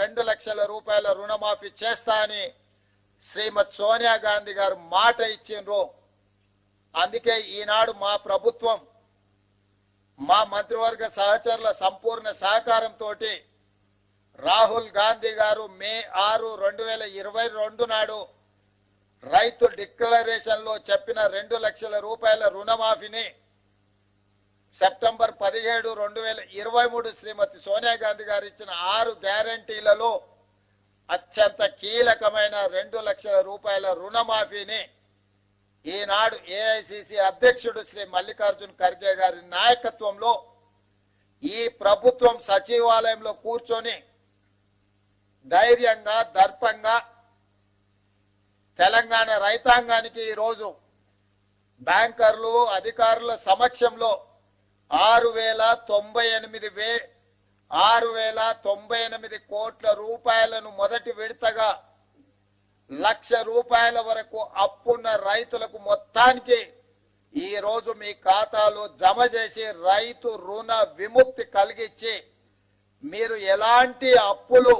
2 లక్షల రూపాయల రుణమాఫీ చేస్తా అని శ్రీమతి సోనియా గాంధీ గారు మాట ఇచ్చిండ్రు. అందుకే ఈనాడు మా ప్రభుత్వం మా మంత్రివర్గ సహచరుల సంపూర్ణ సహకారంతో రాహుల్ గాంధీ గారు మే 6, 2022 నాడు రైతు డిక్లరేషన్ లో చెప్పిన 2 లక్షల రూపాయల రుణమాఫీని సెప్టెంబర్ 17, 2023 శ్రీమతి సోనియా గాంధీ గారు ఇచ్చిన 6 గ్యారంటీలలో అత్యంత కీలకమైన 2 లక్షల రూపాయల రుణమాఫీని ఈనాడు ఏఐసిసి అధ్యక్షుడు శ్రీ మల్లికార్జున్ ఖర్గే గారి నాయకత్వంలో ఈ ప్రభుత్వం సచివాలయంలో కూర్చొని ధైర్యంగా దర్పంగా తెలంగాణ రైతాంగానికి ఈరోజు బ్యాంకర్లు అధికారుల సమక్షంలో 6,098 కోట్ల రూపాయలను మొదటి విడతగా 1,00,000 రూపాయల వరకు అప్పున్న రైతులకు మొత్తానికి ఈ రోజు మీ ఖాతాలో జమ చేసి రైతు రుణ విముక్తి కలిగించి మీరు ఎలాంటి అప్పులు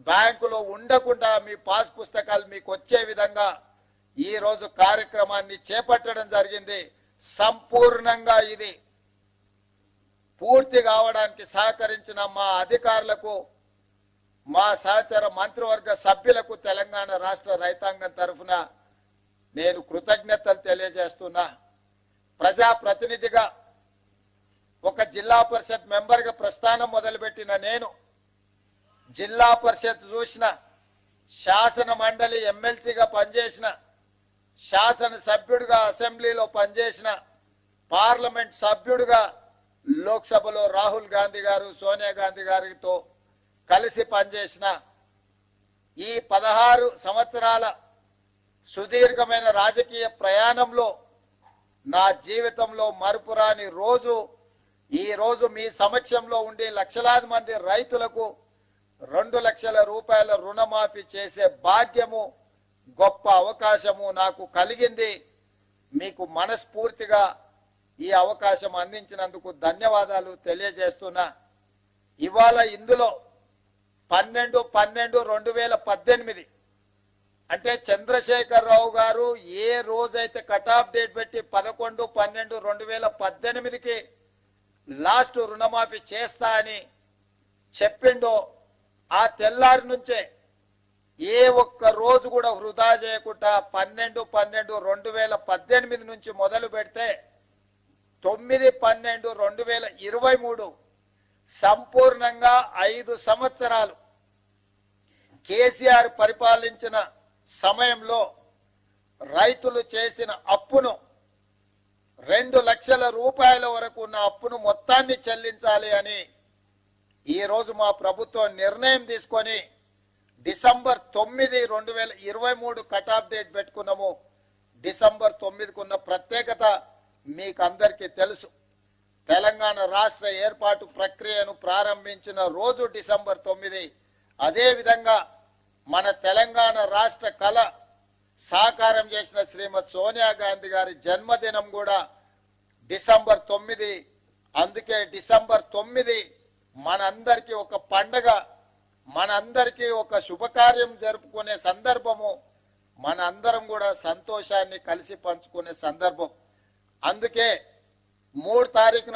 బ్యాంకులో ఉండకుండా మీ పాస్ పుస్తకాలు మీకు వచ్చే విధంగా ఈ రోజు కార్యక్రమాన్ని చేపట్టడం జరిగింది. సంపూర్ణంగా ఇది పూర్తి కావడానికి సహకరించిన మా అధికారులకు మా సహచర మంత్రివర్గ సభ్యులకు తెలంగాణ రాష్ట్ర రైతాంగం తరఫున నేను కృతజ్ఞతలు తెలియజేస్తున్నా. ప్రజాప్రతినిధిగా ఒక జిల్లా పరిషత్ మెంబర్గా ప్రస్థానం మొదలుపెట్టిన నేను జిల్లా పరిషత్ చూసిన, శాసన మండలి ఎమ్మెల్సీగా పనిచేసిన, శాసన సభ్యుడిగా అసెంబ్లీలో పనిచేసిన, పార్లమెంట్ సభ్యుడిగా లోక్సభలో రాహుల్ గాంధీ గారు సోనియా గాంధీ గారితో కలిసి పనిచేసిన ఈ 16 సంవత్సరాల సుదీర్ఘమైన రాజకీయ ప్రయాణంలో నా జీవితంలో మరుపురాని రోజు ఈ రోజు మీ సమక్షంలో ఉండి లక్షలాది మంది రైతులకు 2 లక్షల రూపాయల రుణమాఫీ చేసే భాగ్యము, గొప్ప అవకాశము నాకు కలిగింది. మీకు మనస్ఫూర్తిగా ఈ అవకాశం అందించినందుకు ధన్యవాదాలు తెలియజేస్తున్నా. ఇవాళ ఇందులో 12/12/2018 అంటే చంద్రశేఖరరావు గారు ఏ రోజైతే కట్ ఆఫ్ డేట్ పెట్టి 11/12/2018కి లాస్ట్ రుణమాఫీ చేస్తా అని చెప్పిండో ఆ తెల్లారి నుంచే ఏ ఒక్క రోజు కూడా వృధా చేయకుండా 12/12/2018 నుంచి మొదలు పెడితే 9/12/2023 సంపూర్ణంగా 5 సంవత్సరాలు కేసీఆర్ పరిపాలించిన సమయంలో రైతులు చేసిన అప్పును 2 లక్షల రూపాయల వరకు ఉన్న అప్పును మొత్తాన్ని చెల్లించాలి అని ఈ రోజు మా ప్రభుత్వం నిర్ణయం తీసుకొని డిసెంబర్ 9, 2023 కట్ ఆఫ్ డేట్ పెట్టుకున్నాము. డిసెంబర్ 9కు ఉన్న ప్రత్యేకత మీకు అందరికీ తెలుసు. తెలంగాణ రాష్ట్ర ఏర్పాటు ప్రక్రియను ప్రారంభించిన రోజు డిసెంబర్ 9. అదే విధంగా మన తెలంగాణ రాష్ట్ర కళ సాకారం చేసిన శ్రీమతి సోనియా గాంధీ గారి జన్మదినం కూడా డిసెంబర్ 9. అందుకే డిసెంబర్ 9 మనందరికీ ఒక పండగ, మనందరికీ ఒక శుభకార్యం జరుపుకునే సందర్భము, మనందరం కూడా సంతోషాన్ని కలిసి పంచుకునే సందర్భం. అందుకే 3 తారీఖున